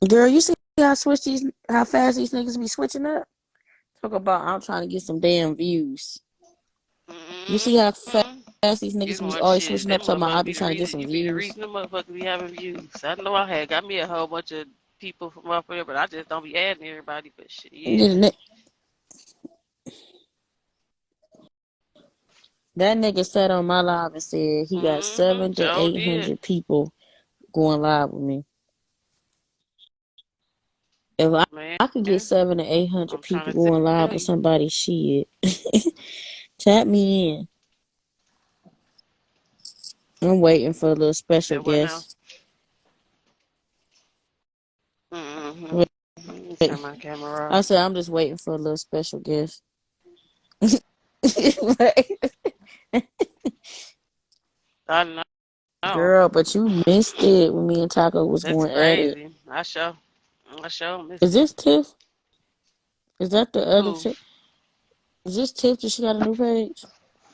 Girl, you see how fast these niggas be switching up? Talk about I'm trying to get some damn views. You see how fast Mm-hmm. these You niggas be want always shit. switching That up talking about I motherfucker be be the trying to get reason. some You be the views. reason the motherfucker be having views. I know I had got me a whole bunch of people from up there, but I just don't be adding everybody. But shit, yeah. That nigga sat on my live and said he got Mm-hmm. 700 to Joe did. 800 going live with me. If Man, I could get 700 to 800 I'm trying people to going live tell with you. somebody, shit. Tap me in. I'm waiting for a little You special said what now? guest. Mm-hmm. Wait, Let me turn my camera I off. said I'm just waiting for a little special guest. I know. Girl, but you missed it when me and Taco was That's going at it. crazy. I sure Is missed it. this Tiff? Is that the other Who? Tiff? Is this Tiff that she got a new page?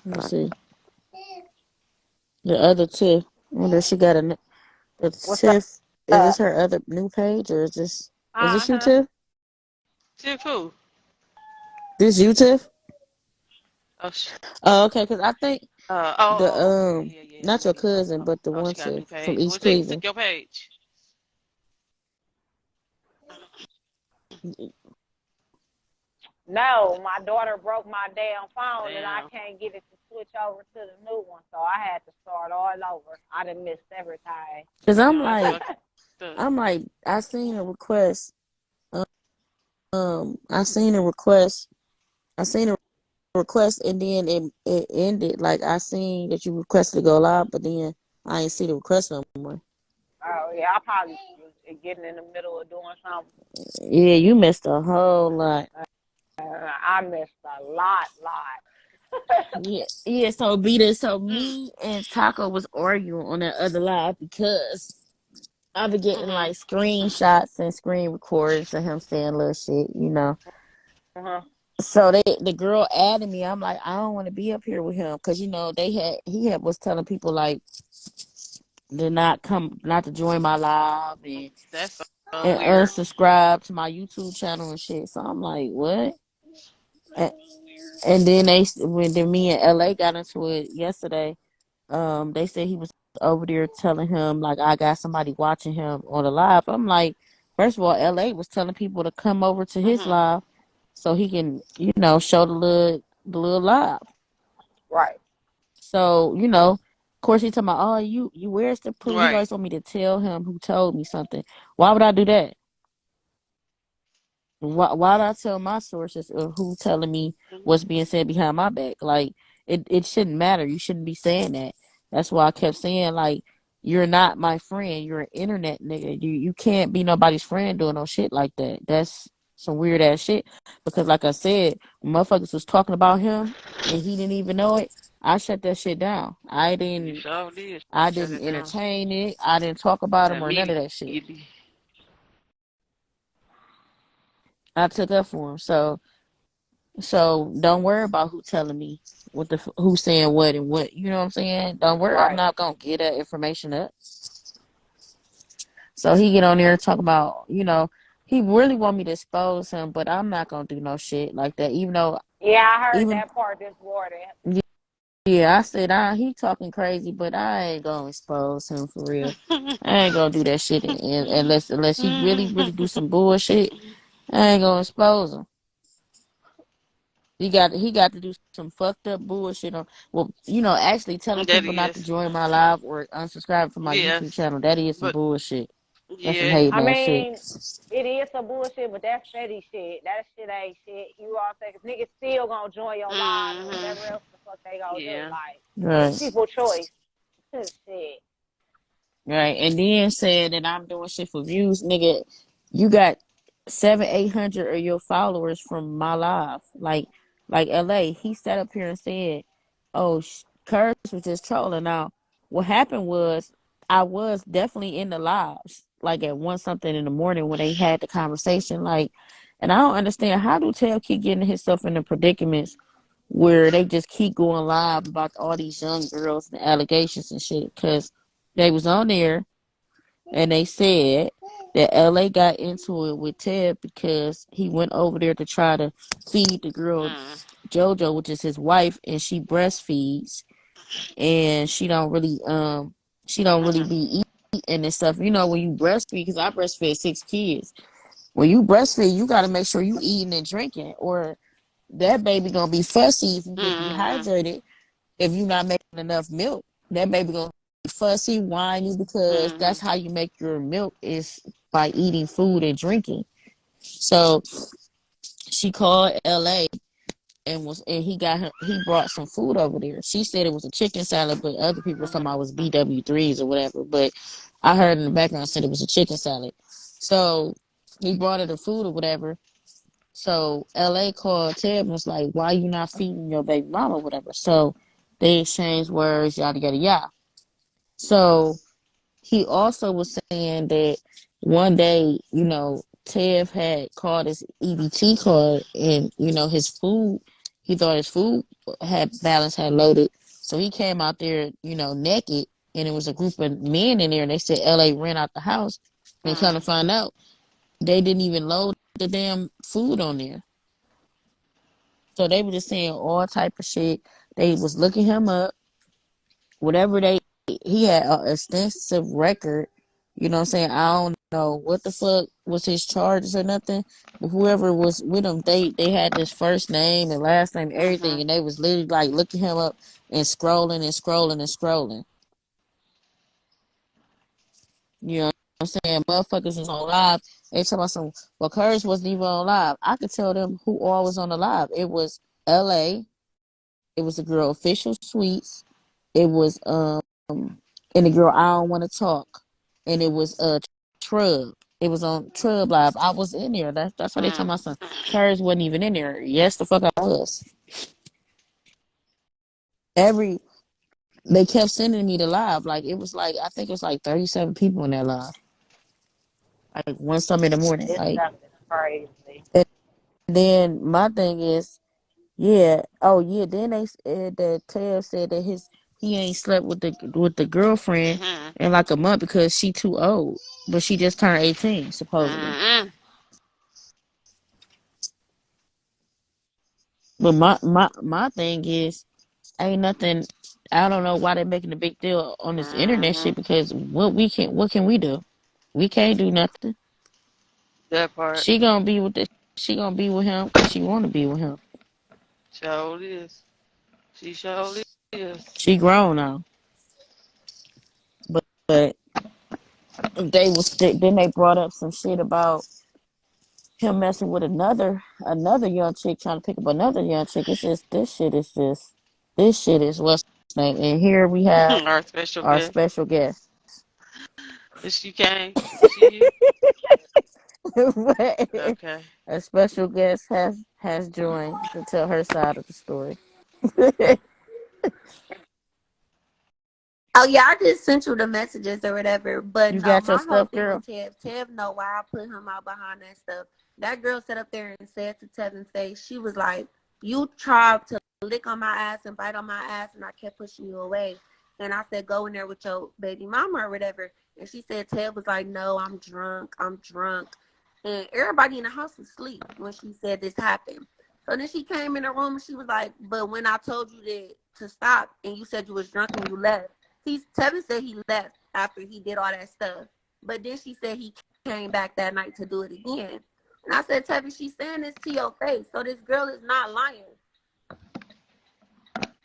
Let me see. The other Tiff. I wonder if she got the What's Tiff. Is this up? her other new page or is this you Uh-huh. Tiff? Tiff who? This you Tiff? Oh, Oh, okay, because I think the okay, yeah, yeah, yeah. not your cousin, but the Oh, one she got a Tiff new from page. East What they took Cleveland. your page? No, my daughter broke my damn phone and I Damn. can't get it to switch over to the new one. So I had to start all over. I done missed everything. Cause Damn, that's fucked up. I seen a request. I seen a request. I seen a request, and then it ended. Like I seen that you requested to go live, but then I ain't see the request no more. Oh, yeah, I probably was getting in the middle of doing something. Yeah, you missed a whole lot. I missed a lot. Yeah, yeah. So me and Taco was arguing on that other live because I be getting Mm-hmm. like screenshots and screen recordings of him saying little shit. Uh-huh. So the girl added me. I'm like, I don't want to be up here with him because he had was telling people like to not to join my live That's so and weird. unsubscribe to my YouTube channel and shit. So I'm like, what? And, and then then me and LA got into it yesterday. They said he was over there telling him like I got somebody watching him on the live. I'm like, first of all, LA was telling people to come over to his Mm-hmm. live so he can, show the little live. Right. So, of course he talking about, oh, you where's the proof? He Right. always want me to tell him who told me something. Why would I do that? Why would I tell my sources of who telling me what's being said behind my back? Like it shouldn't matter. You shouldn't be saying that. That's why I kept saying like you're not my friend. You're an internet nigga. You can't be nobody's friend doing no shit like that. That's some weird ass shit. Because like I said, when motherfuckers was talking about him and he didn't even know it, I shut that shit down. You sure did. I Shut didn't it down. entertain it. I didn't talk about him or none of that shit. Immediately. I took up for him. So don't worry about who telling me who's saying what and what. You know what I'm saying? Don't worry. I'm Right. not gonna get that information up. So he get on there and talk about, he really want me to expose him, but I'm not gonna do no shit like that. Yeah, I heard Even that part this morning. yeah, I said he talking crazy, but I ain't gonna expose him for real. I ain't gonna do that shit unless he really do some bullshit. I ain't gonna expose him. He got to do some fucked up bullshit on actually telling That people not to is. join my live or unsubscribe from my YouTube Yes. channel. That is some But bullshit. That's some yeah. hating I ass shit. mean, it is some bullshit, but that's petty shit. That shit ain't shit. You all say, 'cause niggas still gonna join your live or Mm-hmm. whatever else the fuck they gonna do. Yeah. Like, it's Right. people choice. Shit. Right. And then said that I'm doing shit for views, nigga. You got 800 of your followers from my live. Like LA. He sat up here and said, "Oh, Curse was just trolling." Now, what happened was I was definitely in the lives, like at 1 something in the morning when they had the conversation. Like, and I don't understand how do Tail keep getting himself in the predicaments where they just keep going live about all these young girls and allegations and shit. Because they was on there and they said that LA got into it with Ted because he went over there to try to feed the girl Mm. JoJo, which is his wife, and she breastfeeds, and she don't really Mhm. be eating and stuff. You know, when you breastfeed, because I breastfed 6 kids. When you breastfeed, you got to make sure you eating and drinking, or that baby gonna be fussy if you get Mhm. dehydrated. If you're not making enough milk, that baby gonna be fussy, whiny, because that's Mhm. how you make your milk is by eating food and drinking. So she called LA and he brought some food over there. She said it was a chicken salad, but other people were talking about it was Mhm. BW3s or whatever. But I heard in the background said it was a chicken salad. So he brought her the food or whatever. So LA called Ted and was like, "Why you not feeding your baby mama or whatever?" So they exchanged words, yada yada yada. So he also was saying that one day, Tev had called his EBT card and, his food, he thought his food had loaded. So he came out there, naked, and it was a group of men in there, and they said LA ran out the house. And come to Mhm. find out, they didn't even load the damn food on there. So they were just saying all type of shit. They was looking him up, whatever he had an extensive record. You know what I'm saying? I don't know what the fuck was his charges or nothing. But whoever was with him, they had his first name and last name, everything, Mhm. and they was literally like looking him up and scrolling and scrolling and scrolling. You know what I'm saying? Motherfuckers was on live. They talking about some, well, Curtis wasn't even on live. I could tell them who all was on the live. It was LA. It was the girl Official Sweets. It was and the girl I don't want to talk, and it was Trub. It was on Trub Live. I was in there. That's why they told Mhm. my son. Curtis wasn't even in there. Yes, the fuck I was. Every They kept sending me the live. Like it was like I think it was like 37 people in that live. Like one some in the morning. This Like stuff is crazy. and then my thing is, yeah. Oh yeah. Then the Tail said that he ain't slept with the girlfriend Mhm. in like a month because she too old, but she just turned 18 supposedly. Mhm. But my thing is, ain't nothing. I don't know why they're making a big deal on this internet shit Mhm. because what can we do? We can't do nothing. That part. She gonna be with she gonna be with him because she want to be with him. Sure is. She sure is. She grown now, but then they brought up some shit about him messing with another young chick trying to pick up another young chick. It's just this shit is what's name. And here we have Our special our guest. special guest. Is she came? Is she here? Okay. A special guest has joined to tell her side of the story. Oh yeah, I just sent you the messages or whatever. But You no, got your my whole stuff, thing girl? with Tev know why I put him out behind that stuff. That girl sat up there and said to Tevin face, she was like, "You tried to lick on my ass and bite on my ass, and I kept pushing you away." And I said, "Go in there with your baby mama or whatever." And she said Tev was like, "No, I'm drunk. I'm drunk." And everybody in the house was asleep when she said this happened. So then she came in the room and she was like, "But when I told you that to stop and you said you was drunk and you left." Tevin said he left after he did all that stuff. But then she said he came back that night to do it again. And I said, Tevin, she's saying this to your face. So this girl is not lying.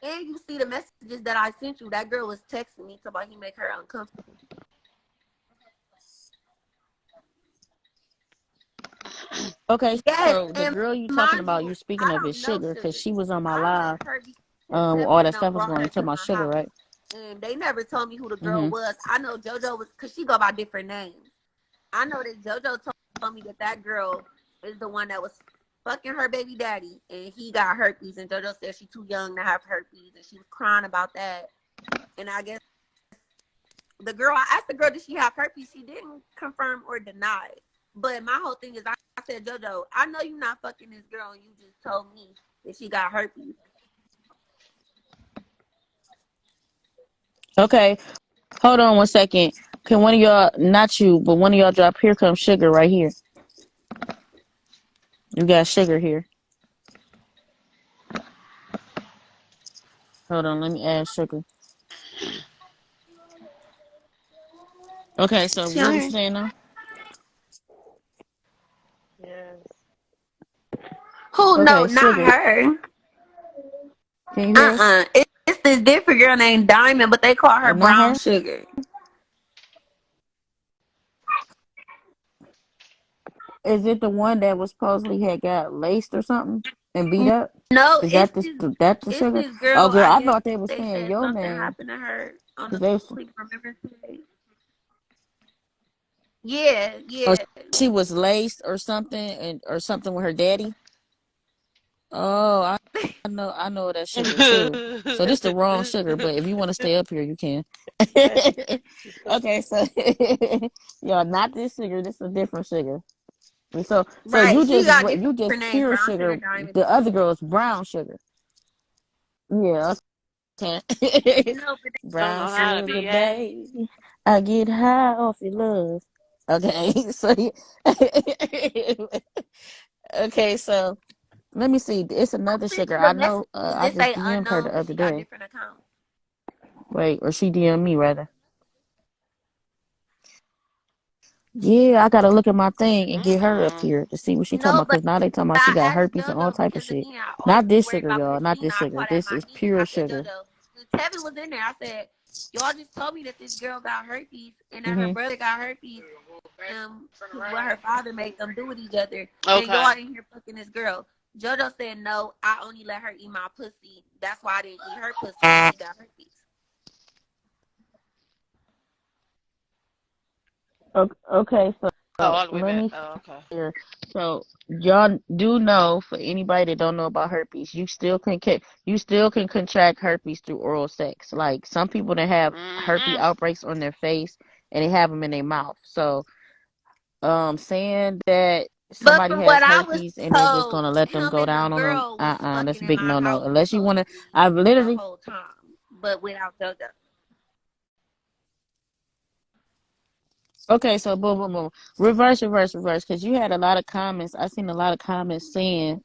And you see the messages that I sent you. That girl was texting me about he make her uncomfortable. Okay, Yes, so the and girl you talking mind about, you, you speaking I of is don't know Sugar, because Sugar. she was on my I live. met her because All Tevin that them stuff was brought going. her You talking to about my Sugar, house. right? And they never told me who the girl Mm-hmm. was. I know JoJo was, because she go by different names. I know that JoJo told me that that girl is the one that was fucking her baby daddy, and he got herpes. And JoJo said she's too young to have herpes, and she was crying about that. And I guess I asked the girl, did she have herpes? She didn't confirm or deny. But my whole thing is, I said, JoJo, I know you're not fucking this girl, and you just told me that she got herpes. Okay, hold on one second. Can one of y'all, not you, but one of y'all drop Here Comes Sugar right here. You got Sugar here. Hold on, let me add Sugar. Okay, so She what on we here? saying now? Yes. Who? No, Okay, not Sugar. her. Can you hear us? It's this different girl named Diamond, but they call Oh, her not Brown her? Sugar. Is it the one that was supposedly had got laced or something and beat up? No, Is that the it's Sugar? this girl. Oh, girl, I I guess thought they were they saying said your something name happened to her on because the they. Sleep Remembrance Day. Yeah, Oh, yeah. she was laced or something, and or something with her daddy. Oh, I know that Sugar too. So this the wrong Sugar, but if you want to stay up here, you can. Hey, Okay, so y'all not this Sugar, this is a different Sugar. And so Right. She got you different just names. pure Brown Sugar, Sugar. Diamond, The and other Sugar. girl is Brown Sugar. Yeah, okay. No, but Don't Brown know how to sugar, be happy. baby. I get high off your love. Okay, so okay, so let me see. It's I'm another sending Sugar. you I a message. know. I This just say DM'd her unknown the because other she got day. different accounts. Wait, or she DM'd me rather. Yeah, I gotta look at my thing and get her up Mm-mm. here to see what she talking No, about. but Cause now they talking about she I got asked herpes and all JoJo type of because shit. again, I always Not be this worried Sugar, about y'all. Not Christina. this I Sugar. call that This my is niece. pure I said, Sugar. JoJo, Tevin was in there. I said, y'all just told me that this girl got herpes and that her Hmm. brother got herpes. Because what her father made them do with each other, and Okay. y'all in here fucking this girl. JoJo said, no, I only let her eat my pussy. That's why I didn't eat her pussy. She got herpes. Okay, Oh, so all the way let back. me Oh, okay. here. So y'all do know, for anybody that don't know about herpes, you still can contract herpes through oral sex. Like some people that have herpes Mm-hmm. outbreaks on their face and they have them in their mouth. So saying that But somebody from has what I was herpes and they're just told, gonna let them him go and the down on them, girl was that's fucking a in big my no no. house Unless you wanna, supposedly I've the literally. whole time, but without JoJo. Okay, so boom, boom, boom. Reverse, reverse, reverse. Because you had a lot of comments. I seen a lot of comments saying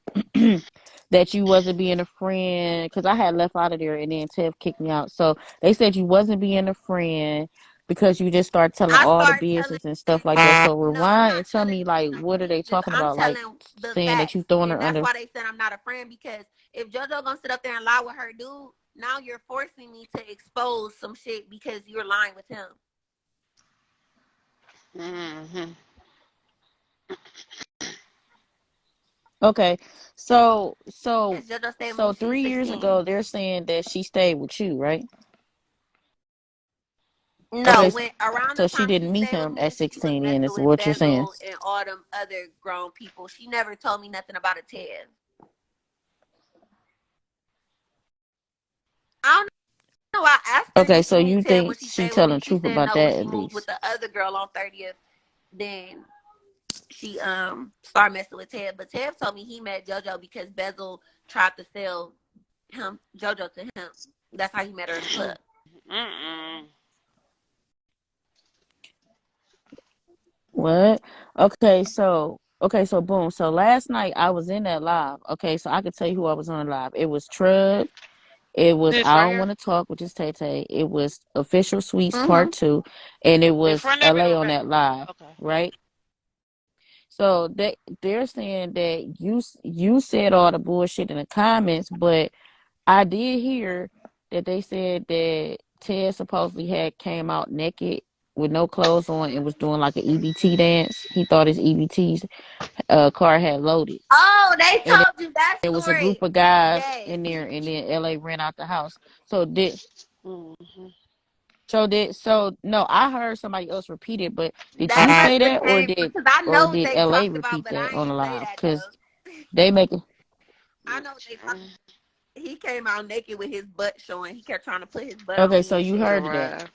that you wasn't being a friend. Because I had left out of there and then Tev kicked me out. So they said you wasn't being a friend because you just start telling I all the started telling, business and stuff like that. So no, I'm rewind not and tell telling me, like, no what are they business. talking I'm about? Like, telling the saying that you facts, throwing and her that's under. why they said I'm not a friend because if JoJo gonna sit up there and lie with her dude, now you're forcing me to expose some shit because you're lying with him. Mm-hmm. Okay, so so Because JoJo stayed with so me since 3 years 16. ago, they're saying that she stayed with you, right? No, Okay, when around the so she time she didn't meet stayed with him me at is she was 16 in, messing is with what you're saying. Bezel and all them other grown people. She never told me nothing about a Ted. I don't know. I asked her, Okay, did so she meet you Ted think when she she stayed with telling me? the She truth said about no. When that she at moved with least? the other girl on 30th, then she started messing with Ted. But Ted told me he met JoJo because Bezel tried to sell him JoJo to him. That's how he met her in the club. Mm-mm. What? Okay, so boom. So last night I was in that live. Okay, so I could tell you who I was on live. It was Trub. It was This I right Don't here. Want to Talk, which is Tay Tay. It was Official Sweets Mm-hmm. Part 2, and it In was front of it LA or on back? that live, Okay. right? So they're saying that you said all the bullshit in the comments, but I did hear that they said that Ted supposedly had came out naked with no clothes on and was doing like an EBT dance. He thought his EBT car had loaded, Oh, they and told you that there was a group story. of guys Yes. in there, and then LA ran out the house. So did Mm-hmm. so no, I heard somebody else repeat it, but did That you must say have that came because I or know what did they LA talked about, repeat but that I on the ain't say live? that Because though. they make it. I know what they talked. He came out naked with his butt showing. He kept trying to put his butt on Okay, me so and you shit. heard that.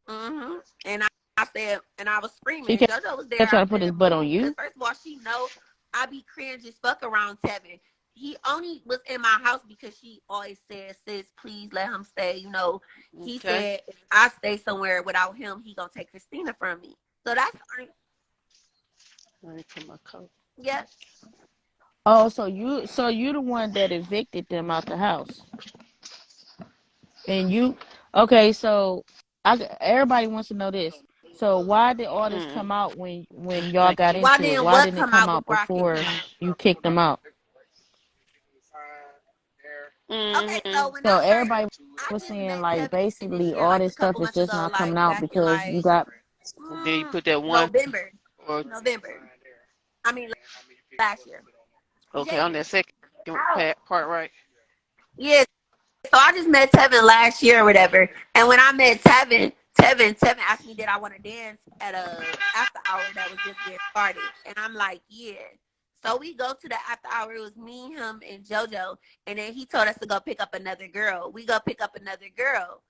Right. And I said, and I was He screaming. kept JoJo was there. I trying to put his said, butt on boo, because you. first of all, she know I be cringe as fuck around Tevin. he only was in my house because she always said, sis, please let him stay. You know, he Okay. said if I stay somewhere without him, he gonna take Christina from me. So that's Let me put my coat. yeah. Oh, so you the one that evicted them out the house, and you okay? So everybody wants to know this. So why did all this come out when y'all Thank got you. Why into it? didn't Why what didn't it come come out out before I kicked before him out? you kicked them out? Okay, so when So I first everybody I was just saying met like Tevin this basically year, all like a this stuff couple is months just ago, not coming like out back in because you like got Then you put that one November. or November. I mean last year. okay on that second part, right? Yeah, so I just met Tevin last year or whatever. And when I met Tevin asked me did I want to dance at a after hour that was just getting started. And I'm like, yeah. So we go to the after hour. It was me, him, and JoJo. And then he told us to go pick up another girl. We go pick up another girl.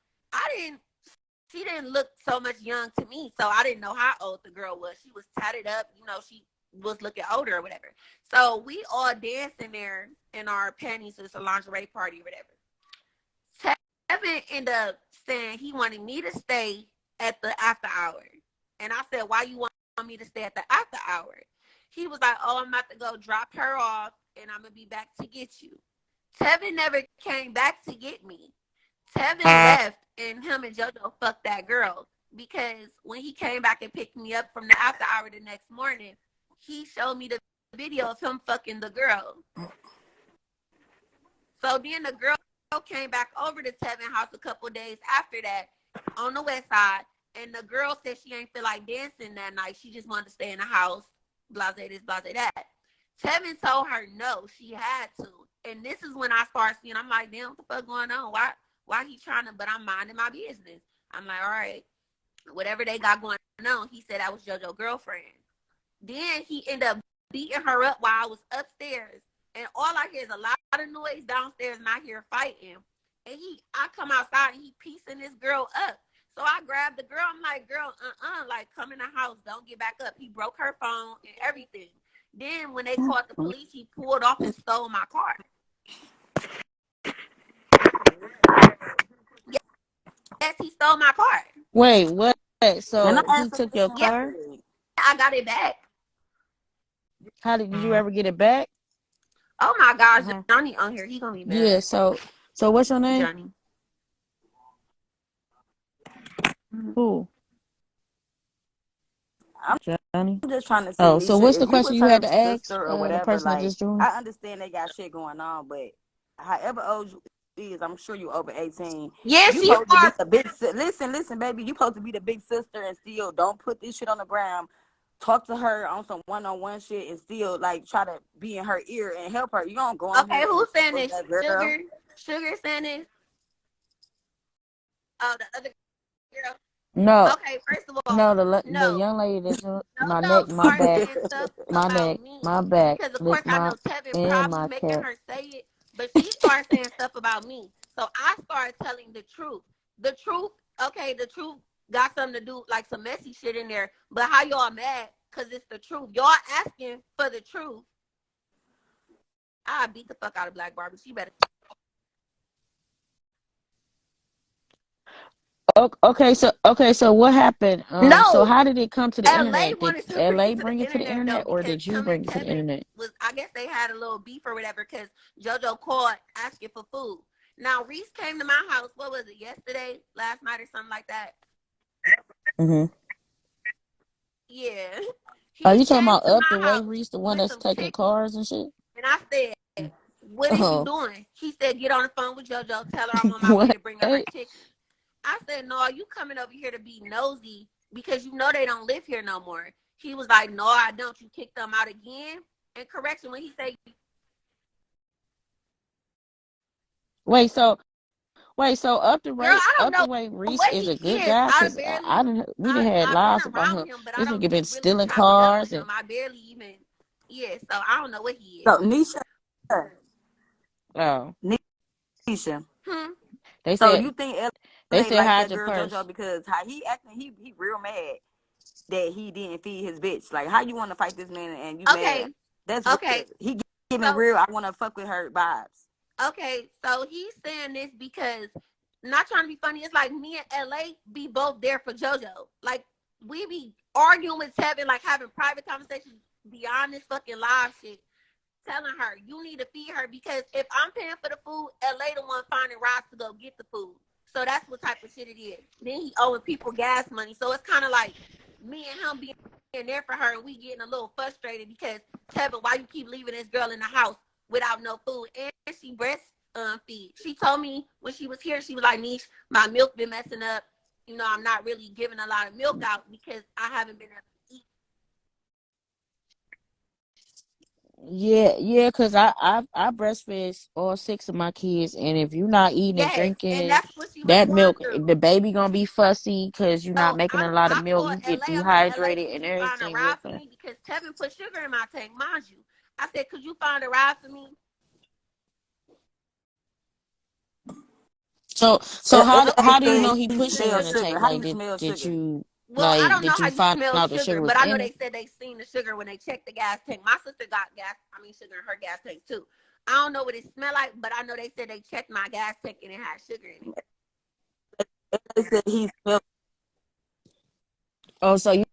She didn't look so much young to me. So I didn't know how old the girl was. She was tatted up. You know, she was looking older or whatever. So we all dancing there in our panties. It's a lingerie party or whatever. Tevin ended up saying he wanted me to stay at the after hour. And I said, why you want me to stay at the after hour? He was like, oh, I'm about to go drop her off and I'm going to be back to get you. Tevin never came back to get me. Tevin left and him and JoJo fucked that girl because when he came back and picked me up from the after hour the next morning, he showed me the video of him fucking the girl. So then the girl came back over to Tevin house a couple days after that on the west side, and the girl said she ain't feel like dancing that night. She just wanted to stay in the house, blase this, blase that. Tevin told her no, she had to. And this is when I started seeing, I'm like, damn, what the fuck going on? Why he trying to, but I'm minding my business. I'm like, all right, whatever they got going on, he said that was JoJo's girlfriend. Then he ended up beating her up while I was upstairs. And all I hear is a lot of noise downstairs and I hear fighting. And I come outside and he piecing this girl up. So I grabbed the girl. I'm like, girl, like come in the house. Don't get back up. He broke her phone and everything. Then when they called the police, he pulled off and stole my car. Yes, he stole my car. wait, what? Can So I he ask a took your question? Yeah, car? I got it back. How did you ever get it back? Oh my gosh, Uh-huh. Johnny on here. He gonna be Yeah, mad. so what's your name? Johnny. Who? I'm Johnny. just trying to see, Oh, so what's Nisha, the if you question was you had her to ask sister or the whatever, person that like, just joined? I understand they got shit going on, but however old you is, I'm sure you over 18. Yeah, You she supposed to be are. the big listen, baby, you supposed to be the big sister and still don't put this shit on the ground. Talk to her on some one-on-one shit and still like try to be in her ear and help her. You don't go on Okay, here who's saying and this? that girl. Sugar saying this? Oh, the other girl. No, Okay, first of all, no, the no. young lady that's my JoJo neck, my started back, saying stuff my about neck, me my back, because, of lick course, I my know Tevin and probably my making cap. her say it, but she started saying stuff about me. So I started telling the truth. The truth, okay, the truth got something to do, like some messy shit in there, but how y'all mad? Because it's the truth. Y'all asking for the truth. I beat the fuck out of Black Barbie. She better. Okay, so what happened? So No, how did it come to the LA internet? Did wanted to bring LA it to bring the it to the internet though internet, or because did you him and bring it to the Tevin internet? was, I guess they had a little beef or whatever because JoJo called asking for food. Now Reese came to my house. What was it? Yesterday, last night, or something like that. Mm-hmm. Yeah. Are He you talking came about to up the my way house Reese, the one with that's some taking chicken, cars and shit? and I said, "What is you Oh, doing?" He said, "Get on the phone with JoJo. Tell her I'm on my way what? to bring her her chicken." I said, "No, you coming over here to be nosy because you know they don't live here no more." He was like, "No, I don't. You kicked them out again." And correction, when he said, So up the "Girl, I don't know way Reese what is he a good is. guy, I cause barely, we didn't had I've been lies about around him. him, but I This don't nigga been really stealing chop it up with cars him. and I barely even, yeah. So I don't know what he is." So Nisha, oh, Nisha. they So said you think LA like hide that your girl purse. JoJo because how he acting, he real mad that he didn't feed his bitch. Like how you want to fight this man and you Okay, mad? That's okay. weird. He giving real, I want to fuck with her vibes. Okay, so he's saying this because, not trying to be funny, it's like me and LA be both there for JoJo. Like, we be arguing with Tevin, like having private conversations beyond this fucking live shit, telling her, you need to feed her, because if I'm paying for the food, LA the one finding rides to go get the food. So that's what type of shit it is. Then he owing people gas money. So it's kind of like me and him being there for her, and we getting a little frustrated because, Tevin, why you keep leaving this girl in the house without no food? And she breastfeed. She told me when she was here, she was like, Niche, my milk been messing up. You know, I'm not really giving a lot of milk out because I haven't been able to eat. Yeah, cause I breastfeed all 6 of my kids, and if you're not eating and Yes, and drinking that's what she was that going milk, through. the baby gonna be fussy because you're not So making a lot of I milk. called You get LA. I'm like, LA, dehydrated could and you find a everything real ride for fast. me? Because Tevin put sugar in my tank, mind you. I said, could you find a ride for me? So how do you know he He put sugar smell in the sugar. tank? How do Like you smell did sugar? you Well, I don't know did how you you find smell out the sugar, sugar was but I know in they it? said they seen the sugar when they checked the gas tank. My sister got sugar in her gas tank too. I don't know what it smelled like, but I know they said they checked my gas tank and it had sugar in it. They said he smelled. Oh, so you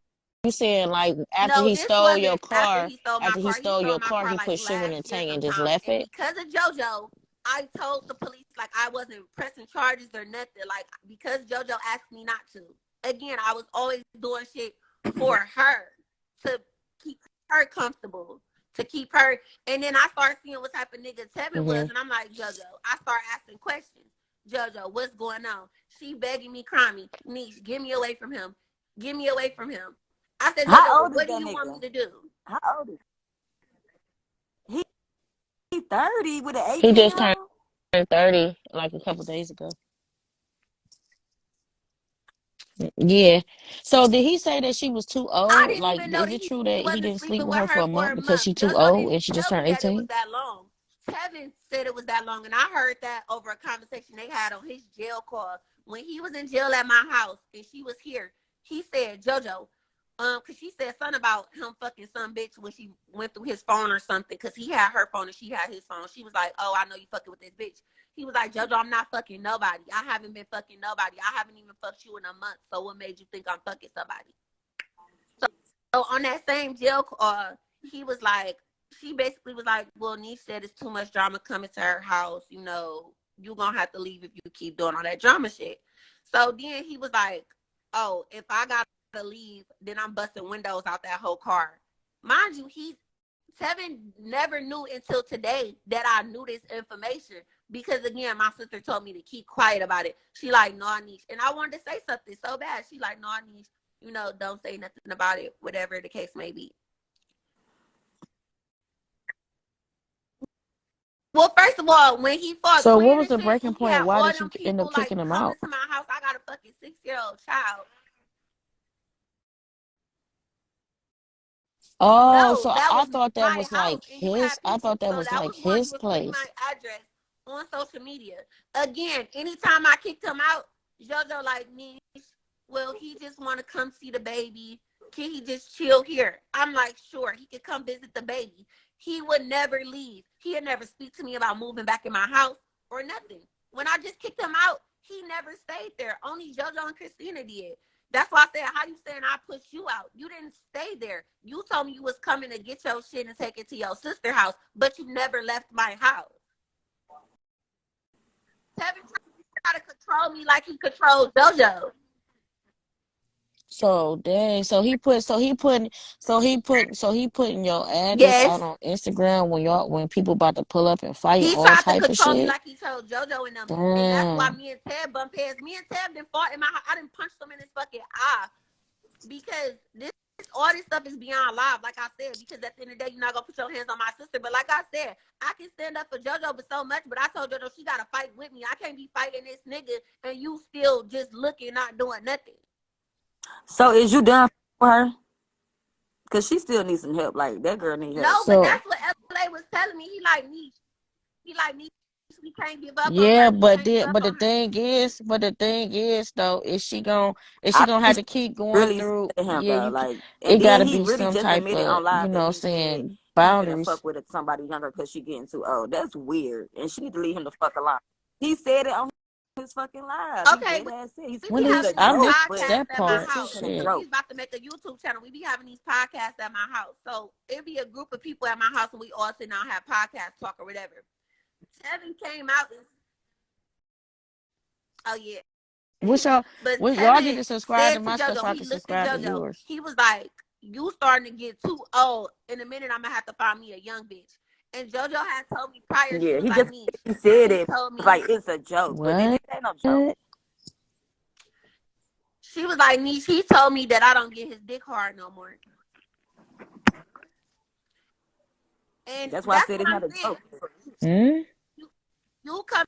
saying like after No, he this stole your wasn't after car, he stole my car. He stole my car he like put sugar in last the year tank and just sometime. left And it? because of JoJo, I told the police like I wasn't pressing charges or nothing. Like, because JoJo asked me not to. Again, I was always doing shit for her to keep her comfortable, to keep her. And then I started seeing what type of nigga Tevin was, and I'm like, JoJo, I start asking questions. JoJo, what's going on? She begging me, crying me, Niche, get me away from him. Get me away from him. I said, JoJo, How old is what do that you want me nigga? to do? How old is he? 30 with an He just 18-year-old? turned 30 like a couple days ago. Yeah. So did he say that she was too I old? didn't Like, even know is that it he true that he wasn't didn't sleep sleeping with with her for her a for month a because month. she too JoJo old didn't and she just tell turned me that it was 18? that long. Tevin said it was that long, and I heard that over a conversation they had on his jail call when he was in jail at my house and she was here. He said, JoJo, cause she said something about him fucking some bitch when she went through his phone or something, cause he had her phone and she had his phone. She was like, oh, I know you fucking with this bitch. He was like, JoJo, I'm not fucking nobody. I haven't been fucking nobody. I haven't even fucked you in a month. So what made you think I'm fucking somebody? So on that same jail call, he was like, she basically was like, well, Niche said it's too much drama coming to her house. You know, you're going to have to leave if you keep doing all that drama shit. So then he was like, oh, if I got to leave, then I'm busting windows out that whole car. Mind you, Tevin never knew until today that I knew this information, because again, my sister told me to keep quiet about it. She like, no, Niche. And I wanted to say something so bad. She like, no, Niche, you know, don't say nothing about it, whatever the case may be. Well, first of all, when he fought So what Quinn was and the shit, breaking and he point? had Why all did you them end people up like kicking him coming out? to my house. I got a fucking 6-year-old child. Oh, No, so that I was thought that my was house, like and you had I people. thought that So was that like was one. He his was putting my place. address on social media. Again, anytime I kicked him out, JoJo like, Niche, well, he just want to come see the baby. Can he just chill here? I'm like, sure, he could come visit the baby. He would never leave. He'd never speak to me about moving back in my house or nothing. When I just kicked him out, he never stayed there. Only JoJo and Christina did. That's why I said, how you saying I pushed you out? You didn't stay there. You told me you was coming to get your shit and take it to your sister's house, but you never left my house. Tevin tried to control me like he controlled JoJo. So dang, so he putting your address out Yes. on Instagram when people about to pull up and fight He all tried to type of control me shit. like he told JoJo and them. And that's why Damn. me and Ted bump heads. Me and Ted done fought in my house. I done punched him in his fucking eye. Because all this stuff is beyond live, like I said, because at the end of the day, you're not gonna put your hands on my sister. But like I said, I can stand up for JoJo but so much, but I told JoJo she gotta fight with me. I can't be fighting this nigga and you still just looking, not doing nothing. So is you done for her? Because she still needs some help. Like, that girl needs help. No, but So that's what LA was telling me. He like me. We can't give up on yeah, her. We can't give up the on her. thing is though, is she gonna I have think to she keep going really through? scared him, Yeah, though. Like, and it then gotta he be really some just type admitted of, on live that he's scared. saying finna boundaries. fuck with somebody younger because she getting too old. That's weird, and she need to leave him the fuck alone. He said it on his fucking live. Okay, He dead ass said he we When be said it's is a having I these joke, missed but podcasts that at my part? it's house just a Shit. because joke. he's about to make a YouTube channel. We be having these podcasts at my house. So it be a group of people at my house and we all sit down and have podcast talk or whatever. Tevin came out and oh yeah. Wish y'all, But y'all need Tevin to subscribe to said to my stuff JoJo, so I he can looked at subscribe to JoJo. yours. He was like, you starting to get too old. In a minute, I'm going to have to find me a young bitch. And JoJo had told me prior, she Yeah, was he like, just Niche. he said He it told me, like it's a joke, but it What? ain't no joke. she was like, Niche, he told me that I don't get his dick hard no more. And That's why I that's said what it's I'm not a saying. joke. You come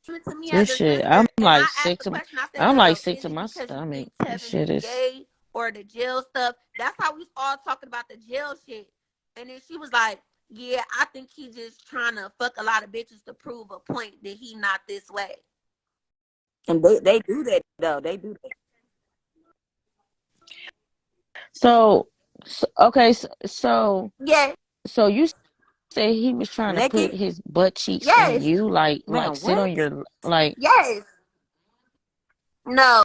to me as This a shit, sister, I'm and I like asked sick the to, question. I said, I'm like JoJo, sick is to it my because you stomach. think This Tevin shit is is. gay or the jail stuff? That's how we all talking about the jail shit. And then she was like, yeah, I think he just trying to fuck a lot of bitches to prove a point that he not this way. And they do that though. They do that. So okay, Yeah, so you say he was trying to put Naked? his butt cheeks on yes, you, like Man, sit what? on your like. yes. No,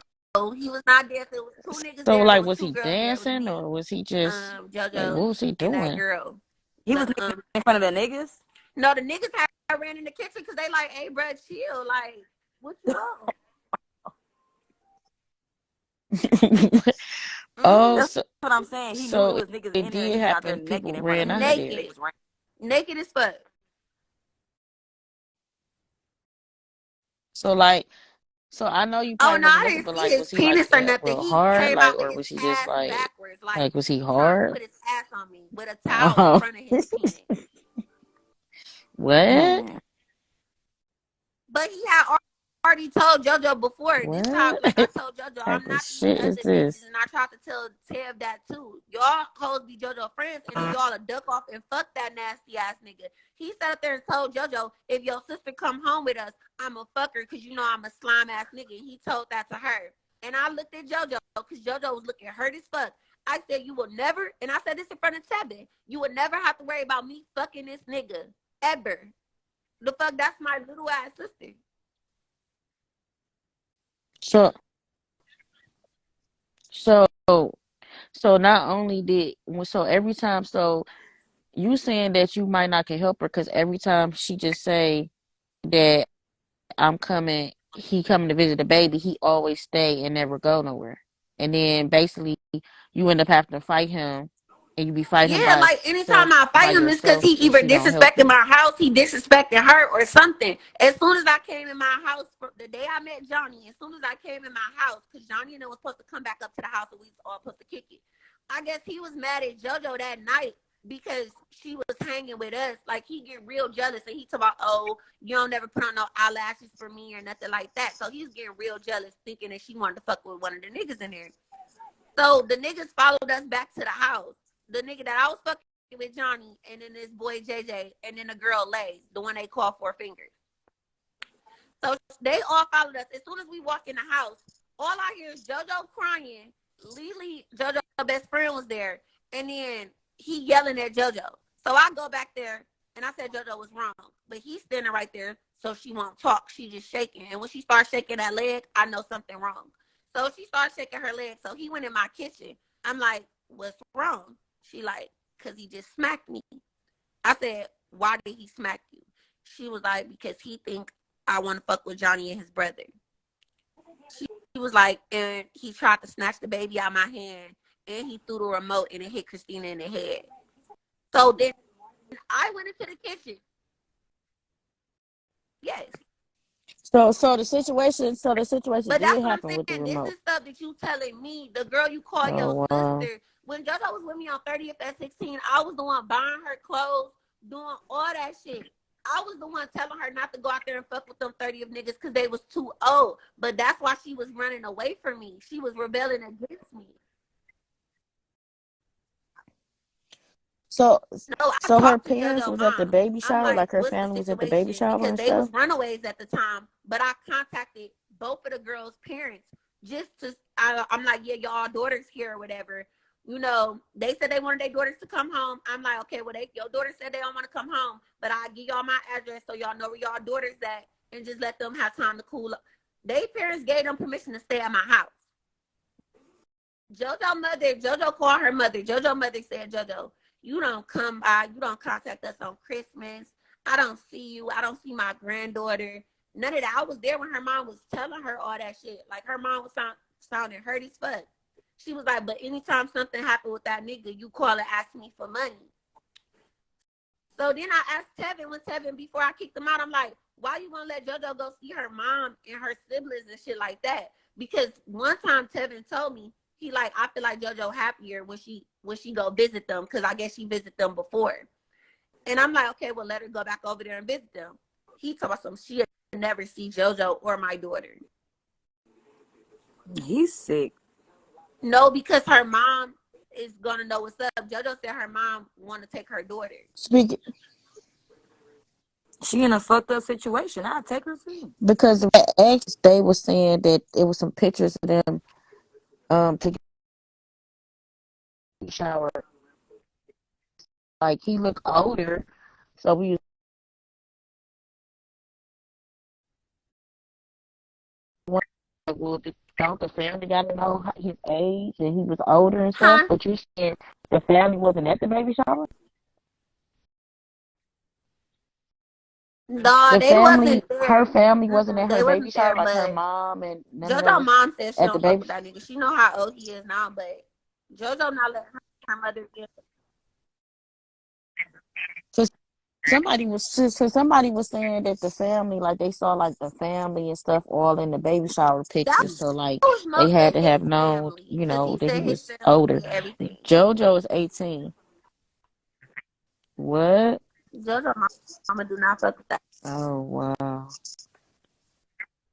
he was not there. There was two niggas So there. There like, was was two he girls there. It was dancing me, or was he just like, JoJo, what was he and that doing? girl. He was in front of the niggas? No, the niggas had ran in the kitchen because they like, hey, bro, chill. Like, what you want? Oh, That's what I'm saying. He knew it so was niggas it in there and did he was out there happen. naked People in front of ran him. out of there. Naked. Naked as fuck. So like, so I know you Oh probably no, I wasn't looking, didn't but see like, his was he like penis or nothing. real He hard, came like, out with or his was he just ass backwards, like was he trying to hard? put his ass on me with a towel in Oh, front of his penis. what? Man. But he had already told JoJo before. This time, What like I told JoJo, I'm type of not these shit is other bitches, this? and I tried to tell Tev that too. Y'all hoes be JoJo friends, and then y'all a duck off and fuck that nasty ass nigga. He sat up there and told JoJo, if your sister come home with us, I'm a fucker because you know I'm a slime ass nigga. He told that to her. And I looked at JoJo because JoJo was looking hurt as fuck. I said, you will never, and I said this in front of Tevin, you would never have to worry about me fucking this nigga. Ever. The fuck, that's my little ass sister. So so so not only did so every time so you saying that you might not can help her because every time she just say that I'm coming, he coming to visit the baby, he always stay and never go nowhere. And then basically you end up having to fight him and you be fighting him Yeah, like anytime I by fight him, it's because yourself he and either she don't help disrespected you. my house, he disrespected her, or something. As soon as I came in my house, the day I met Johnny, as soon as I came in my house, because Johnny and I was supposed to come back up to the house and we was all supposed to kick it. I guess he was mad at JoJo that night because she was hanging with us. Like, he get real jealous and he talk about, oh, you don't never put on no eyelashes for me or nothing like that. So he's getting real jealous thinking that she wanted to fuck with one of the niggas in there. So the niggas followed us back to the house. The nigga that I was fucking with Johnny, and then this boy JJ, and then the girl Lays, the one they call Four Fingers. So they all followed us. As soon as we walk in the house, all I hear is JoJo crying. Lily, JoJo's best friend, was there, and then he yelling at JoJo. So I go back there, and I said JoJo was wrong, but he's standing right there, so she won't talk. She just shaking, and when she starts shaking that leg, I know something wrong. So she starts shaking her leg. So he went in my kitchen. I'm like, what's wrong? She like, because he just smacked me. I said, why did he smack you? She was like, because he think I want to fuck with Johnny and his brother. She was like, and he tried to snatch the baby out of my hand, and he threw the remote, and it hit Christina in the head. So then I went into the kitchen. Yes. So the situation But that's did what I'm happen with the saying. This remote. is stuff that you telling me. The girl you call your Oh wow. sister. When JoJo was with me on 30th at 16, I was the one buying her clothes, doing all that shit. I was the one telling her not to go out there and fuck with them 30th niggas because they was too old. But that's why she was running away from me. She was rebelling against me. So No, I her talked to parents JoJo was at the mom. baby I'm shower, like, like her what's the family was at the baby situation? shower Because and they was stuff. runaways at the time, but I contacted both of the girls' parents just to, I'm like, yeah, y'all daughters here or whatever. you know, they said they wanted their daughters to come home. I'm like, okay, well, your daughter said they don't want to come home, but I'll give y'all my address so y'all know where y'all daughters at and just let them have time to cool up. Their parents gave them permission to stay at my house. JoJo called her mother. JoJo mother said, JoJo, you don't come by. You don't contact us on Christmas. I don't see you. I don't see my granddaughter. None of that. I was there when her mom was telling her all that shit. Like, her mom was sounding hurt as fuck. She was like, but anytime something happened with that nigga, you call and ask me for money. So then I asked Tevin, before I kicked him out, I'm like, why you gonna let JoJo go see her mom and her siblings and shit like that? Because one time Tevin told me, he like, I feel like JoJo happier when she go visit them, because I guess she visited them before. And I'm like, okay, well, let her go back over there and visit them. He told us she'll never see JoJo or my daughter. He's sick. No, because her mom is gonna know what's up. JoJo said her mom want to take her daughter. Speaking, She in a fucked up situation. I'll take her too. because the ex, they were saying that it was some pictures of them to shower. Like, he looked older, so we was like, well, don't the family got to know his age and he was older and stuff? Huh? But you said the family wasn't at the baby shower? No, The they family, wasn't there. her family wasn't at They her baby wasn't there, shower, like her but mom and none of JoJo them mom said she at the don't fuck baby. with that nigga. She know how old he is now, but JoJo not letting her mother get. Somebody was saying that the family, like, they saw like the family and stuff all in the baby shower That pictures, so like was they most had of to his have known, family, you because know, he that he said his was family older. did everything. JoJo is 18. What? JoJo mama do not fuck with that. Oh wow.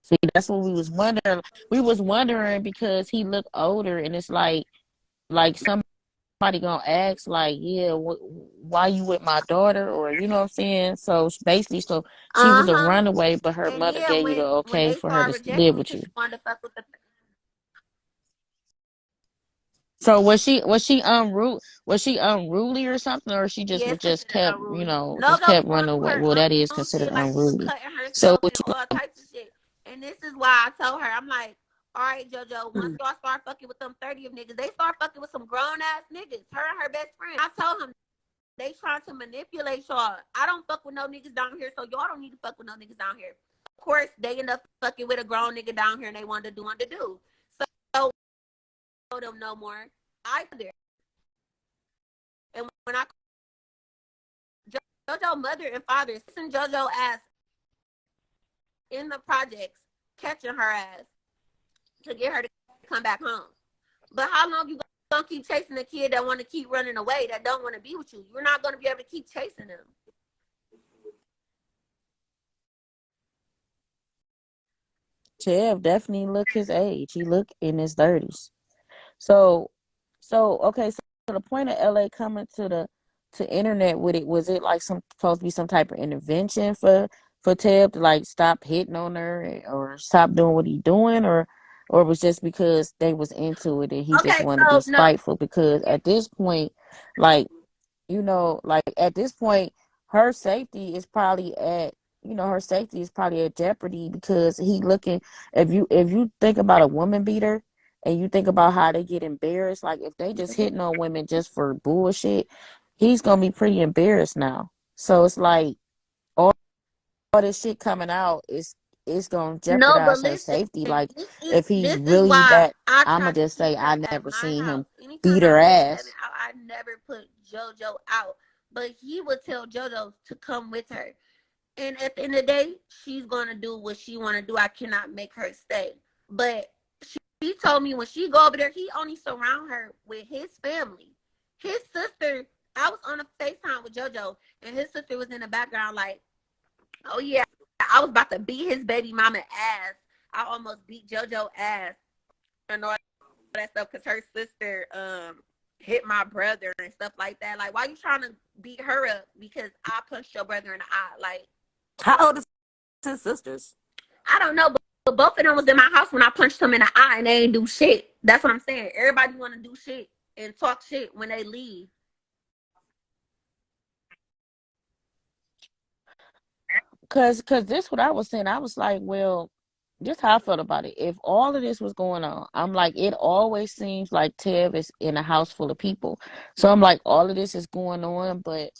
See, that's what we was wondering. We was wondering because he looked older, and it's like somebody gonna ask, like, yeah, why you with my daughter, or you know what I'm saying? So basically, so she was a runaway, but her And mother yeah, gave you the when okay they for her started to rejecting live me with because you. she wanted to fuck with the. So was she unruly? Was she unruly or something, or she just Yeah, was it's just considered kept, unruly. No, just go kept going running through away? her Well, that is own considered shit, like she was unruly. cutting So herself and all types of shit. And this is why I told her, I'm like, all right, JoJo, once y'all start fucking with them 30 of niggas, they start fucking with some grown ass niggas. Her and her best friend. I told him they trying to manipulate y'all. I don't fuck with no niggas down here, so y'all don't need to fuck with no niggas down here. Of course, they end up fucking with a grown nigga down here and they wanted to do what to do. So I told them no more. I there. And when I JoJo mother and father sent JoJo ass in the projects, catching her ass to get her to come back home. But how long you gonna keep chasing a kid that want to keep running away, that don't want to be with you? You're not gonna be able to keep chasing them. Chev definitely look his age. He look in his 30s. So okay. So the point of LA coming to internet with it, was it like supposed to be some type of intervention for Tab to like stop hitting on her or stop doing what he doing, or it was just because they was into it and he just Okay, wanted to so be no, spiteful? Because at this point, like, like at this point, her safety is probably at jeopardy, because he looking. If you think about a woman beater and you think about how they get embarrassed, like if they just hitting on women just for bullshit, he's gonna be pretty embarrassed now. So it's like all this shit coming out is gonna no, but jeopardize her listen, safety. Like, this if he's is really why that, I I'ma try to just keep say her I at never my seen house. him Anytime beat I her put Tevin ass. out, I never put JoJo out, but he would tell JoJo to come with her. And at the end of the day, she's gonna do what she wanna do. I cannot make her stay. But she told me when she go over there, he only surround her with his family. His sister, I was on a FaceTime with JoJo, and his sister was in the background like, oh yeah, I was about to beat his baby mama ass. I almost beat JoJo ass and all that stuff because her sister hit my brother and stuff like that. Like, why you trying to beat her up because I punched your brother in the eye? Like, How old is his sisters? I don't know, but both of them was in my house when I punched him in the eye and they ain't do shit. That's what I'm saying. Everybody want to do shit. and talk shit when they leave. Cause this what I was saying. I was like, well, just how I felt about it. If all of this was going on, I'm like, it always seems like Tev is in a house full of people. So I'm like, all of this is going on, but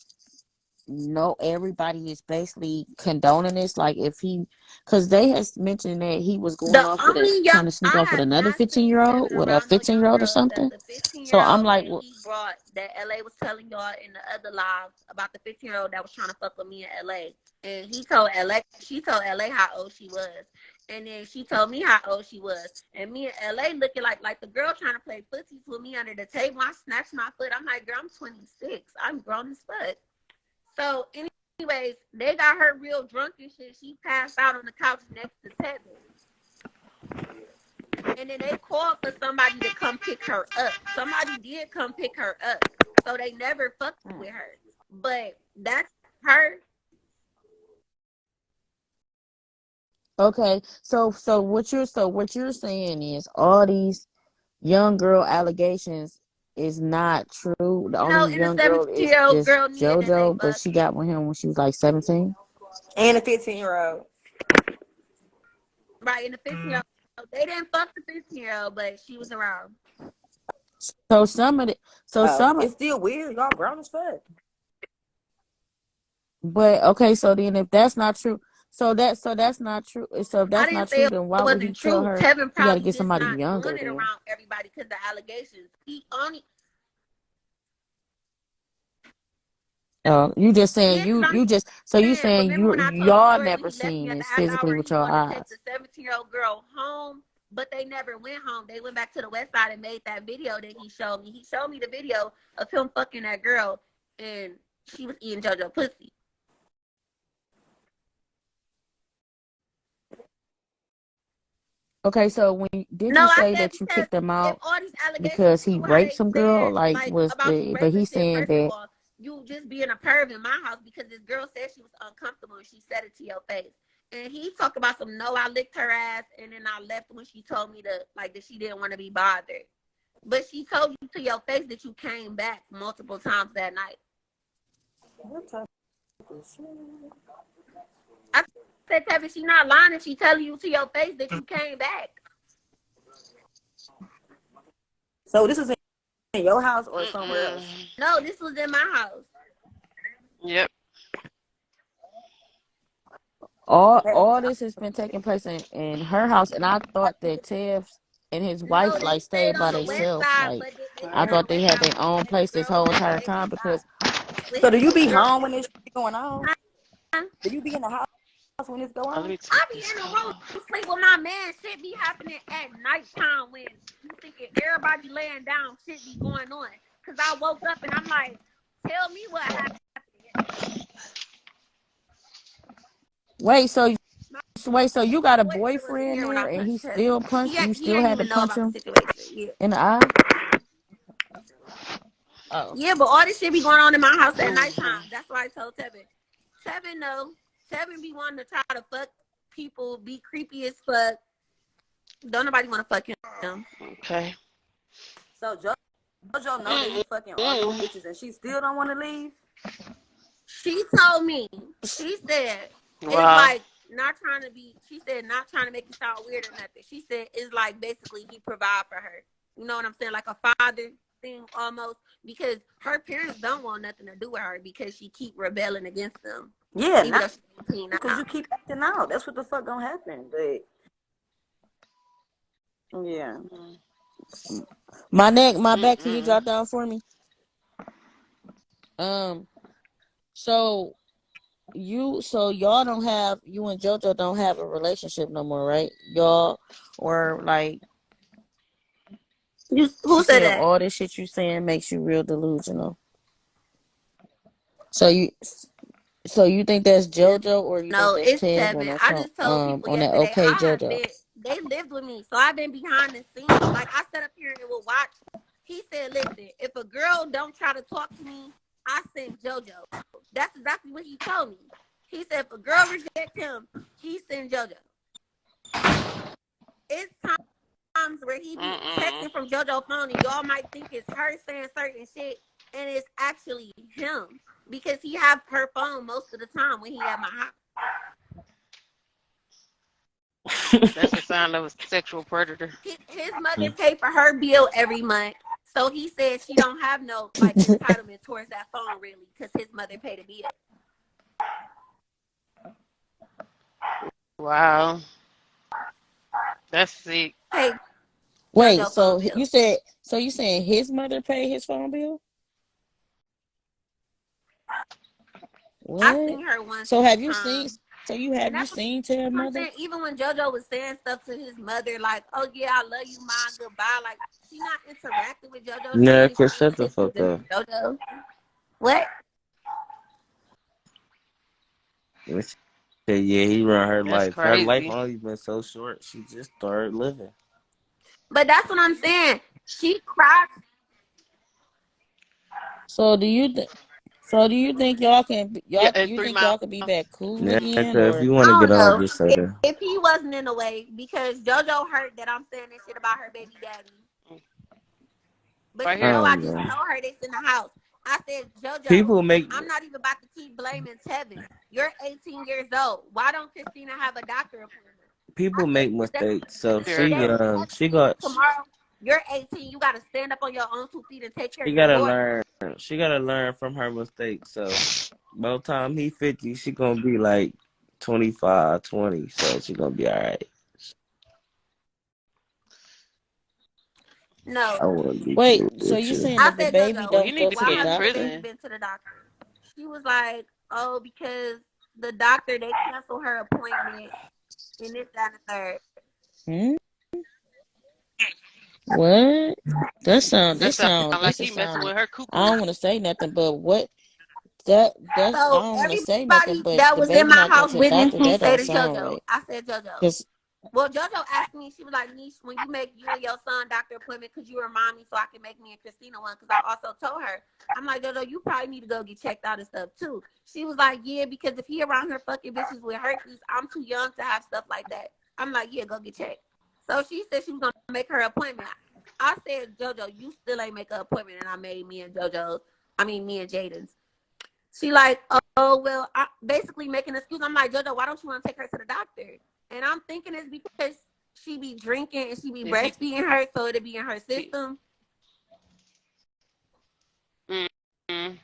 no, everybody is basically condoning this. Like if he, because they has mentioned that he was going The off with a only young trying to sneak I off with have another not 15 seen year old, Tevin with a around no 15 young year old or girls. something. The 15 So year I'm old like, that well, he brought that LA was telling y'all in the other live about the 15 year old that was trying to fuck with me in LA. And she told LA how old she was. And then she told me how old she was. And me and LA looking like the girl trying to play footsies with me under the table. I snatched my foot. I'm like, girl, I'm 26. I'm grown as fuck. So anyways, they got her real drunk and shit. She passed out on the couch next to Tevin. And then they called for somebody to come pick her up. Somebody did come pick her up. So they never fucked with her. But that's her. okay. So what you're saying is all these young girl allegations is not true. The You know, only and the young girl is 17-year-old just girl needed that they JoJo, but she bucket. got with him when she was like 17. And a 15-year-old. Right, and the 15-year-old. They didn't fuck the 15-year-old, but she was around. So some of it, It's still weird. Y'all grown as fuck. but okay. So then, if that's not true, that's not true. So if I that's didn't not say true, it then why would he wasn't tell true. her Tevin he got to probably get just somebody not younger doing it then? around everybody because the allegations. He only You just saying yeah, because I'm you just so you saying, saying remember you when I told the y'all story when never he left me seen at the this after physically hour, with he your wanted to take eyes. the 17-year-old girl home, but they never went home. They went back to the west side and made that video that he showed me. He showed me the video of him fucking that girl, and she was eating JoJo pussy. Okay, so did No, you I say said that you because kicked him if out all these allegations because he true, how raped they some girl? saying Like like was about you but raping he's shit. saying First of that all, you just being a perv in my house because this girl said she was uncomfortable and she said it to your face. And he talked about some no, I licked her ass and then I left when she told me to like that she didn't want to be bothered. But she told you to your face that you came back multiple times that night. What type of shit? I said, Tevin, she not lying if she telling you to your face that you came back. So this is in your house or somewhere else? No, this was in my house. Yep. all this has been taking place in her house, and I thought that Tev and his No, wife they like stayed stayed on by the west themselves. side, Like but they I stayed on thought the they west had side their own when the place this girl whole left entire they time spot. because With So him do and you the be girl. home when this shit going on? Do you be in the house when it's going Let on? me I take be this in the room off. sleep with my man. Shit be happening at nighttime when you thinking everybody laying down. Shit be going on. Cause I woke up and I'm like, tell me what happened. wait, so you got a Boyfriend was in boyfriend here when I there, and punched he Tevin. still punched you? He Still ain't had to even know punch about the him situation. Yeah. in the eye? Oh, Yeah, but all this shit be going on in my house at Mhm. nighttime. That's why I told Tevin. Tevin know. Tevin be wanting to try to fuck people, be creepy as fuck. Don't nobody want to fuck him. Okay. So JoJo know that he fucking all these bitches and she still don't want to leave? She told me, she said, it's Wow. like not trying to be, she said, not trying to make it sound weird or nothing. She said, it's like basically he provide for her. You know what I'm saying? Like a father thing almost, because her parents don't want nothing to do with her because she keep rebelling against them. Yeah, Even though not she's 18 because now. you keep acting out. That's what the fuck gonna happen. But yeah. my neck, my back. Can you drop down for me? Um. So y'all don't have, you and JoJo don't have a relationship no more, right? Y'all, or like Who she said said, that? all this shit you saying makes you real delusional. So you think that's JoJo, or you think No, that's it's Tev Tevin. I just told people on that yesterday, okay JoJo? they lived with me. So I've been behind the scenes. Like I sat up here and would watch. He said, listen, if a girl don't try to talk to me, I send JoJo. That's exactly what he told me. He said, if a girl reject him, he send JoJo. It's time times where he be Mm-mm. texting from JoJo's phone and y'all might think it's her saying certain shit and it's actually him because he have her phone most of the time when he at my house. That's a sign of a sexual predator. His mother paid for her bill every month. So he said she don't have no like entitlement towards that phone really because his mother paid the bill. Wow. That's sick. Hey, Wait, JoJo so phone bill. you saying his mother paid his phone bill? I What? seen her once. So have you time. seen? So you have And you that's what seen Ted's I'm mother? saying. Even when JoJo was saying stuff to his mother, like, "Oh yeah, I love you, mom, goodbye," like she not interacting with JoJo. She Nah, only cause sending shut the pictures fuck to up. JoJo. What? And she said, yeah, he run her That's life. Her life crazy. only been so short. She just started living. But that's what I'm saying. She cried. So do you think y'all can Yeah, y'all in you 3 think y'all miles. could be back cool Yeah, again cause if or? you I want to don't get on, know just say that. if he wasn't in the way because JoJo heard that I'm saying this shit about her baby daddy. But Right you know, here. I I don't just know. told her this in the house. I said, JoJo, People make I'm not even about to keep blaming Tevin. You're 18 years old. Why don't Christina have a doctor appointment? I said, make because mistakes. So Here I today go. is Tevin, she and got tomorrow you're 18. You got to stand up on your own 2 feet and take care she of your gotta daughter. learn. She gotta learn from her mistakes. So by the time he 50, she gonna be like 25, 20. So she gonna be all right. No. I wouldn't be Wait, cool so with you you. saying I that the said, baby Well, JoJo, he don't need go to to why the be in hasn't the doctor? baby prison. been to the doctor? She was like, oh, because the doctor, they canceled her appointment and this, that, and the third. Hmm? What? That sound That this sound sound like this he is messing sounding. with her I cuckoo. don't want to say nothing, but what that's I So don't want to say nothing, everybody but that the was in baby my not going house to the witnessed doctor. me That say don't to sound JoJo. right. I said, JoJo. Cause Well, JoJo asked me, she was like, Niche, when you make you and your son doctor appointment, could you remind me so I can make me and Christina one? Because I also told her, I'm like, JoJo, you probably need to go get checked out and stuff too. She was like, yeah, because if he around here fucking bitches with herpes, I'm too young to have stuff like that. I'm like, yeah, go get checked. So she said she was going to make her appointment. I said, JoJo, you still ain't make an appointment. And I made me and Jaden's. She like, oh, well, I basically making an excuse. I'm like, JoJo, why don't you want to take her to the doctor? And I'm thinking it's because she be drinking and she be Is he? breastfeeding her, so it'll be in her system. Mm-hmm.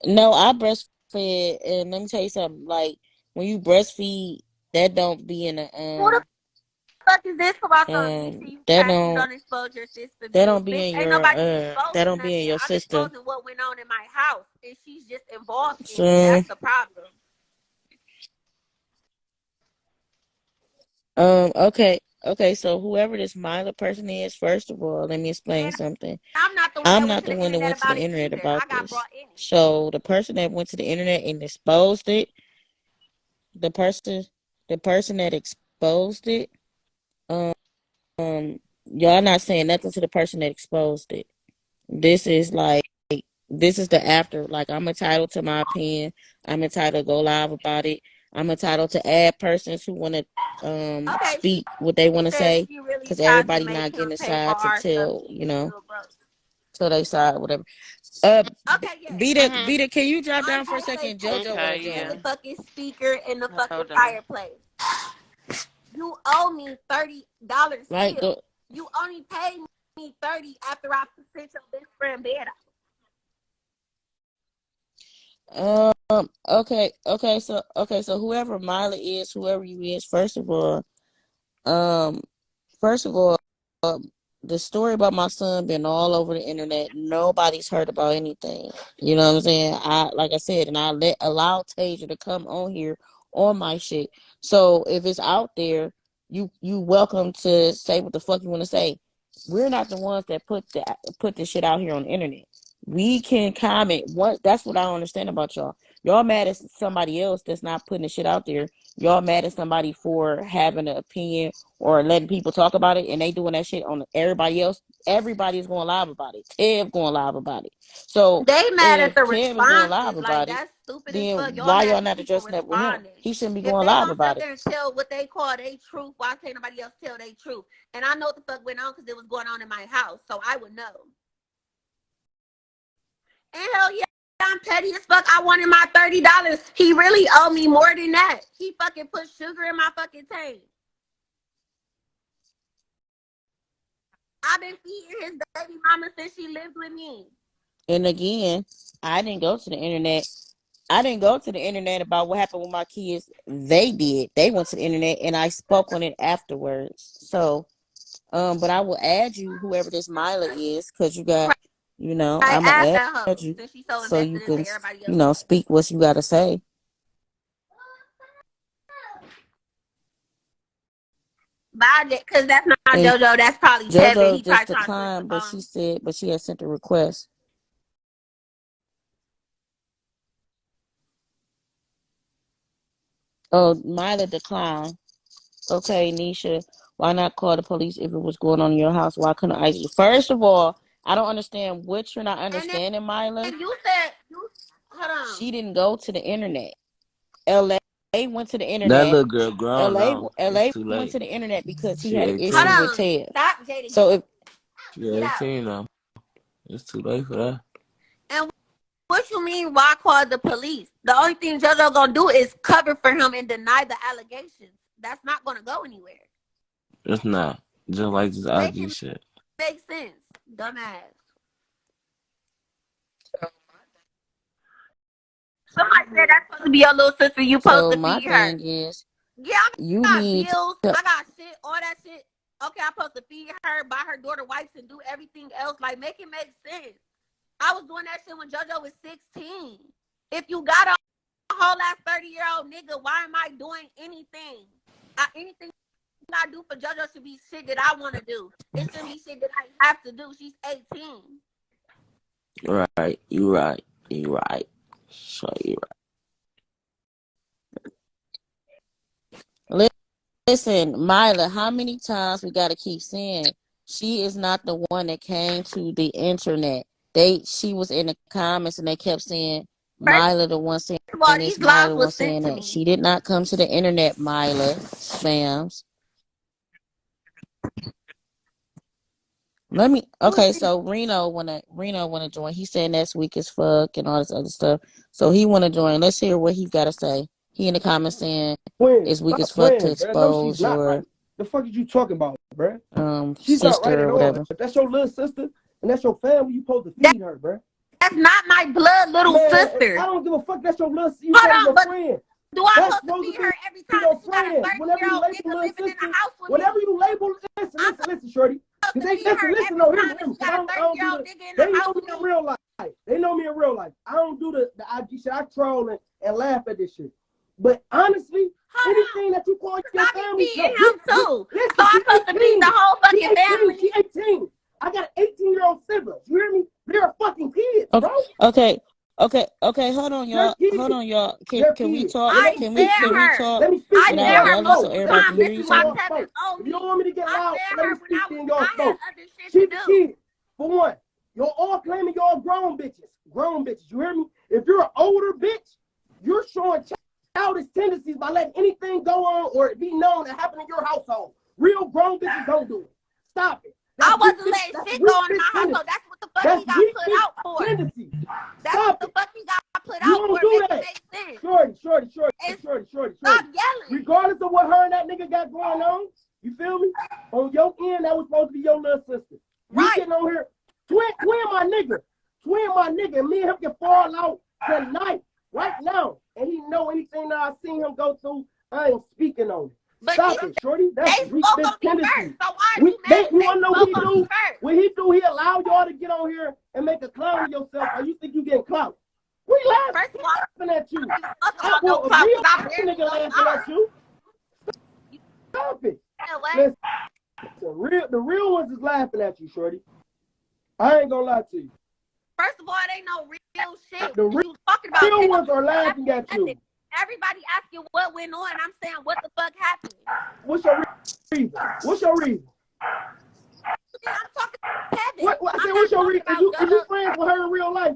no, I breastfed, and let me tell you something. Like when you breastfeed, that don't be in Who the a fuck is this about some Nisha? You that can't, you don't don't expose your sister that bills. don't be Bitch, in ain't your nobody that exposing don't be in nothing. your I'm system. exposing what went on in my house, and she's just involved in it. So That's the problem. okay, so whoever this Mila person is, first of all, let me explain And something. I'm not the one I'm that went not to the the one that internet went to the about it internet either. about I got this. brought in it. So the person that went to the internet and exposed it, the person that exposed it, um, y'all not saying nothing to the person that exposed it. This is like this is the after. Like I'm entitled to my opinion. I'm entitled to go live about it. I'm entitled to add persons who want to Okay, she speak what they want to said say she really because tried to everybody make not getting him a pay for side to our stuff. tell He was still broke. till they side whatever. Uh, Okay, yeah. Mm-hmm. Vita, can you drop down for a Until they second? pay JoJo for want the to Okay, join. yeah. motherfucking speaker and the fucking Hold on. fireplace. You owe me $30 Like the still. You only paid me 30 after I sent your best friend bed okay, so whoever Miley is, whoever you is, um first of all, the story about my son been all over the internet. Nobody's heard about anything. You know what I'm saying? Like I said, and I allow Tasia to come on here on my shit. So if it's out there, you welcome to say what the fuck you want to say. We're not the ones that put this shit out here on the internet. We can comment. That's what I don't understand about y'all. Y'all mad at somebody else that's not putting the shit out there. Y'all mad at somebody for having an opinion or letting people talk about it, and they doing that shit on everybody else. Everybody's going live about it. Tev going live about it. So out. They mad at if the Tev is going live responses. Like about it, stupid as then fuck. Y'all why mad y'all at not me for addressing that with him? responding. He shouldn't be If going they live gonna sit about up it. there and tell what they call they truth, why can't nobody else tell they truth? And I know what the fuck went on because it was going on in my house, so I would know. And hell yeah, I'm petty as fuck. I wanted my $30. He really owed me more than that. He fucking put sugar in my fucking tank. I've been feeding his baby mama since she lived with me. And again, I didn't go to the internet. I didn't go to the internet about what happened with my kids. They did. They went to the internet and I spoke on it afterwards. So, but I will add you, whoever this Mila is, because you got, I I'm asked gonna that add hoe you since she's so so you invested into can, everybody else. speak what you gotta say. Bye, because that's not And JoJo. That's probably Tevin. JoJo He just probably trying to switch the declined, but phone. she had sent a request. Oh, Mila declined. Okay, Nisha, why not call the police if it was going on in your house? Why couldn't I? First of all, I don't understand what you're not understanding, Mila. And you said, hold on. She didn't go to the internet. LA went to the That internet. little girl grown now. It's LA too went to late. the internet because he She had an 18. issue Hold with on. Ted. Stop, Jada. So if She Get out. 18 now. It's too late for that. And what you mean, why call the police? The only thing JoJo gonna do is cover for him and deny the allegations. That's not gonna go anywhere. It's not. Just like this Make IG it shit. make sense, dumbass. Somebody said that's supposed to be your little sister. You supposed so, to my feed her. thing is, Yeah, I you got need bills. to. I got shit, all that shit. Okay, I'm supposed to feed her, buy her daughter wipes, and do everything else. Like, make it make sense. I was doing that shit when JoJo was 16. If you got a whole ass 30-year-old nigga, why am I doing anything? Anything I do for JoJo should be shit that I want to do. It shouldn't be shit that I have to do. She's 18. Right. You right. You right. So you right. Listen, Mila, how many times we gotta keep saying she is not the one that came to the internet? She was in the comments and they kept saying First Mila the one saying of all, this, these Mila lives the one was sent saying to that. me. She did not come to the internet, Mila. Spams. So Reno wanna join. He's saying that's weak as fuck and all this other stuff. So he wanna join. Let's hear what he's gotta say. He in the comments saying it's weak as fuck to expose No, your right. The fuck is you talking about, bruh? She's not right sister at or all. whatever. That's your little sister, and that's your family. You supposed to feed her, bruh. That's not my blood little sister. I don't give a fuck. That's your little. You Hold said on, your but friend. do I That's supposed to feed be her every time your that you got a friend. Whenever you 30-year-old label nigga little living in sister, the house with whenever me? you label, listen, Shorty. I'm supposed to They feed her listen. every No, hear time me, that you because got a I don't do 30-year-old the. nigga in They the house know me with in me. real life. They know me in real life. I don't do the IG shit. I troll and laugh at this shit. But honestly, anything that you call your family, feeding him too. Listen, So I'm supposed to feed the whole fucking family. She 18. I got 18-year-old siblings. You hear me? They're fucking kids, bro. Okay. Hold on, y'all. Can we talk? I Can we her. talk Let me speak I when without said her yelling so multiple everybody times. can hear This is each why other? Tevin owed If me. you don't want me to get loud, I let said me her when speak I then y'all had spoke. other shit She's to a do. kid. For one, you're all claiming y'all grown bitches. Grown bitches. You hear me? If you're an older bitch, you're showing childish tendencies by letting anything go on or it be known that happened in your household. Real grown bitches don't do it. Stop it. I wasn't letting shit go on in my household. That's what the fuck he got put out for. Tendency. That's what the fuck he got put You out don't for. do Make that. it make sense. Shorty. Stop yelling. Regardless of what her and that nigga got going on, you feel me? On your end, that was supposed to be your little sister. You getting on here, twin my nigga. And me and him can fall out tonight, right now. And he know anything that I seen him go through, I ain't speaking on it. But Stop it, Shorty. That's they spoke on me tendency. first. So why are you mad? You wanna know what he They spoke on do? me first. What he do, he allow y'all to get on here and make a clown of yourself, or you think you getting clout. We First of all, laughing at you. I no A clout real because I barely nigga know laughing y'all. at you. Stop it. Listen, The real ones is laughing at you, Shorty. I ain't gonna lie to you. first of all, it ain't no real shit. The What you talking about? real ones are laughing at you. Everybody asking what went on. I'm saying, what the fuck happened? What's your reason? I'm talking to Kevin. What's your reason? Is you friends with her in real life?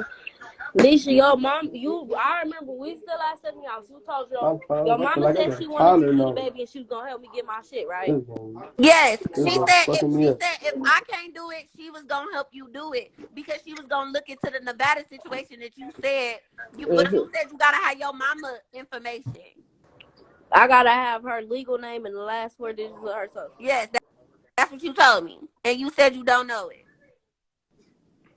Nisha, your mom, I remember we still at 70 house. You told your mama said she wanted to see the baby and she was gonna help me get my shit, right? Yes, she This is said fucking me up. if I can't do it, she was gonna help you do it because she was gonna look into the Nevada situation that you said. But you said you gotta have your mama information. I gotta have her legal name and the last 4 digits of her social. Yes, that's what you told me, and you said you don't know it.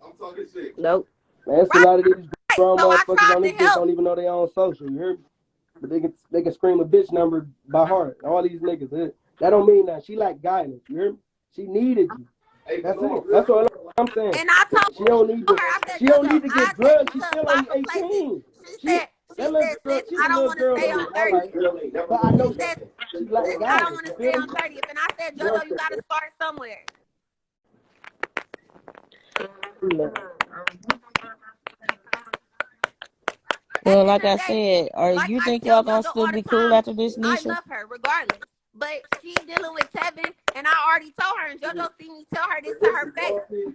I'm talking shit. Nope. Man, it's a lot of these grown So I motherfuckers tried on to this bitch help. don't even know their own social. You hear me? But they can scream a bitch number by heart. All these niggas. That don't mean nothing. She like guidance. You hear me? She needed you. That's it. That's all I'm saying. And I told She don't need to. her, I said, She don't JoJo, need to I get said drugged. you She's could still apply only for places. 18. She said, That little girl, sis, she's I a don't little want to girl. stay on All 30. right. But I know She said, she like sis, I don't guidance. want to You stay feel on me? 30. And I said, JoJo, you gotta start somewhere. Well, like I said, Like you I think tell y'all gonna JoJo still all the be cool time, after this, I Nisha? love her regardless. But she dealing with Tevin, and I already told her, and JoJo see me tell her this to her face.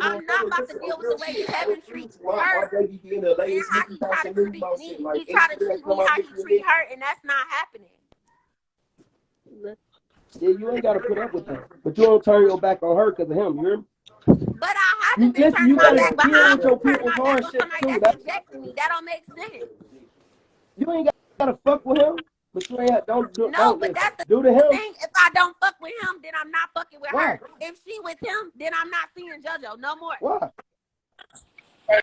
I'm not about to deal with the way Tevin treats her and how he try to treat me. He try to treat me how he treat her, and that's not happening. Yeah, you ain't gotta put up with that. But you don't turn your back on her because of him. You hear me? But I haven't been Listen, turning you my gotta back, but deal how with I'm your turning people's my back on hardship somebody too. that's rejecting me. That don't make sense. You ain't gotta fuck with him, but you ain't don't No, but listen. that's the Do to him. thing. If I don't fuck with him, then I'm not fucking with Why? her. If she with him, then I'm not seeing JoJo no more. Why?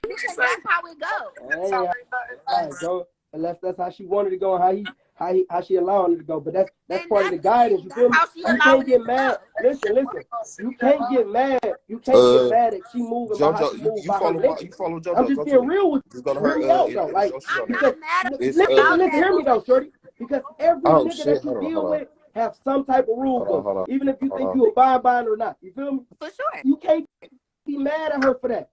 Because that's how it goes. Hey, go. Unless that's how she wanted to go and how she allowing it to go. But that's And part of the guidance. You feel me? how she You can't allowing get it to mad. go. Listen. You can't get mad. You can't get mad at she moving by how she moving by her nature. I'm just being real with you. Hear me out though. Like I'm because not mad listen, about that. hear me though, shorty. Because every Oh nigga shit! that you Hold on, deal hold on, with have some type of rule hold on, book. hold on, Even if you hold think on. you abide by it or not. You feel me? For sure. You can't be mad at her for that.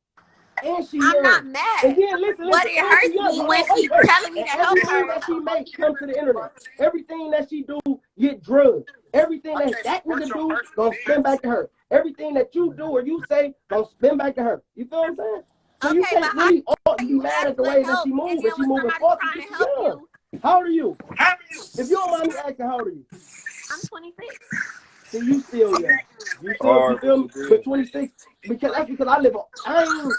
And she I'm young. not mad. And then listen, But it and hurts she young. me Hold when on, she's wait. telling me And to help everything her. that she makes come to the internet. Everything that she do get drugged. Everything that nigga do gonna spin back to her. Everything that you do or you say gonna spin back to her. You feel what I'm saying? So you Okay, but can't how really be you mad ask at the for way that help she and moves, then but she when moving somebody's faulty trying because to she help young. you? How old are you? If you don't mind me asking, how old are you? I'm 26. See, you still young. You Alright, feel what me? you But did? 26, because I ain't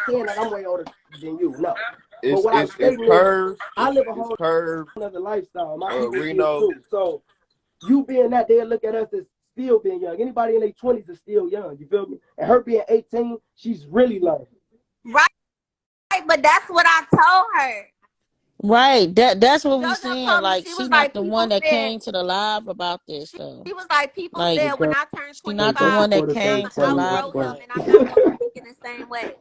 saying that I'm way older than you, no. But It's what I'm it's it's stating is, curve. I live a It's whole curve. another lifestyle. My people did Reno. too. So you being that, they look at us as still being young. Anybody in their 20s is still young. You feel me? And her being 18, she's really learning. Right, but that's what I told her. Right. That's what we JoJo saying. told me, Like she she was not like, the people one that said, came to the live about this though. she was like, people Like said when I turned she not 25, the one that I'm came going to to the live outgrow about him it. and I'm not going to think in the same way.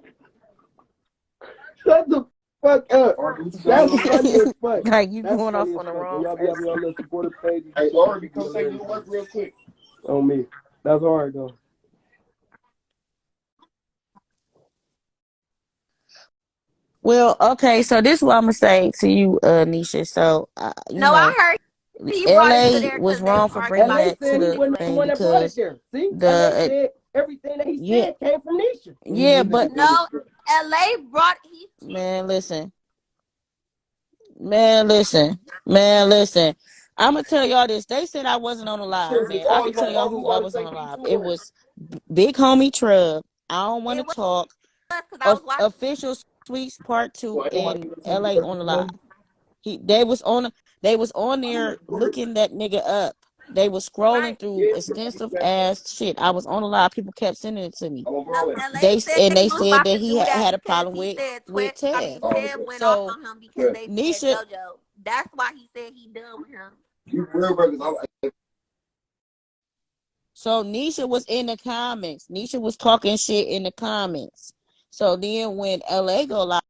Shut the fuck up. That's funny as fuck. Like you That's going off funny as on the fuck. When wrong y'all be having person. your little supportive pages. Hey, Laurie, come say your work real quick. On me. That's hard though. Well, okay, so this is what I'm gonna say to you, Nisha. So, you No, I know, heard he brought it to LA there was because they wrong was for arguing bringing about LA that the to said he the wasn't the thing situation. one that brought it because there. See? LA the said everything that he yeah, said came from Nisha. yeah, but No, LA brought man, listen. Man, listen. Man, listen. I'm gonna tell y'all this. They said I wasn't on the live, man. I can tell y'all who I was on the live. It was Big Homie Trub. I don't want it to was talk. because I was watching. Official Sweets Part 2 in LA on the live. They was on there looking that nigga up. They was scrolling Right. through extensive ass shit. I was on the live. People kept sending it to me. No, LA They said and they he was said about that to he do that had a because problem he said with Tev. Tev went off So on him because they said Nisha, JoJo. That's why he said he done with him. so Nisha was in the comments. Nisha was talking shit in the comments. So then when LA go live.